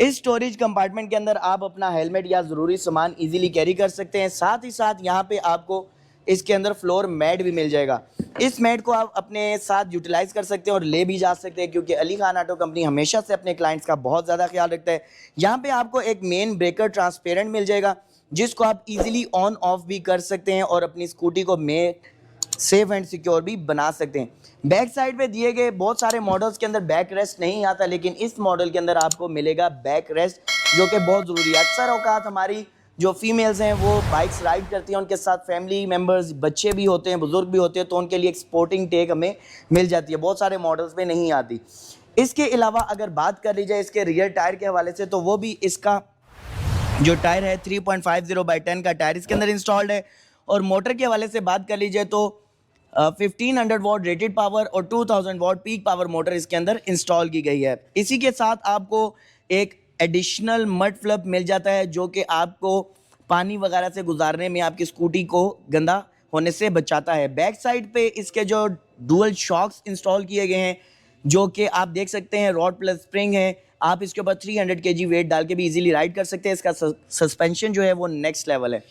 इस storage compartment के अंदर आप अपना हेलमेट या ज़रूरी सामान इजीली कैरी कर सकते हैं। साथ ही साथ यहाँ पे आपको इसके अंदर फ्लोर मैट भी मिल जाएगा। इस मैट को आप अपने साथ यूटिलाइज़ कर सकते हैं और ले भी जा सकते हैं, क्योंकि अली खान ऑटो कंपनी हमेशा से अपने क्लाइंट्स का बहुत ज़्यादा ख्याल रखता है। यहाँ पे आपको एक मेन ब्रेकर ट्रांसपेरेंट मिल जाएगा, जिसको आप इजीली ऑन ऑफ भी कर सकते हैं और अपनी स्कूटी को सेफ एंड सिक्योर भी बना सकते हैं। बैक साइड पे दिए गए बहुत सारे मॉडल्स के अंदर बैक रेस्ट नहीं आता, लेकिन इस मॉडल के अंदर आपको मिलेगा बैक रेस्ट, जो कि बहुत ज़रूरी है। अक्सर औकात हमारी जो फीमेल्स हैं वो बाइक्स राइड करती हैं, उनके साथ फैमिली मेम्बर्स, बच्चे भी होते हैं, बुजुर्ग भी होते हैं, तो उनके लिए एक स्पोर्टिंग टेक हमें मिल जाती है, बहुत सारे मॉडल्स में नहीं आती। इसके अलावा अगर बात कर ली जाए इसके रियर टायर के हवाले से, तो वो भी इसका जो टायर है 3.50/10 का टायर इसके अंदर इंस्टॉल्ड है। और मोटर के हवाले से बात कर लीजिए तो 1500 वॉट रेटेड पावर और 2000 वॉट पीक पावर मोटर इसके अंदर इंस्टॉल की गई है। इसी के साथ आपको एक एडिशनल मड फ्लप मिल जाता है, जो कि आपको पानी वगैरह से गुजारने में आपकी स्कूटी को गंदा होने से बचाता है। बैक साइड पे इसके जो डुअल शॉक्स इंस्टॉल किए गए हैं, जो कि आप देख सकते हैं रॉड प्लस स्प्रिंग है। आप इसके ऊपर 300 kg वेट डाल के भी इजीली राइड कर सकते हैं। इसका सस्पेंशन जो है वो नेक्स्ट लेवल है।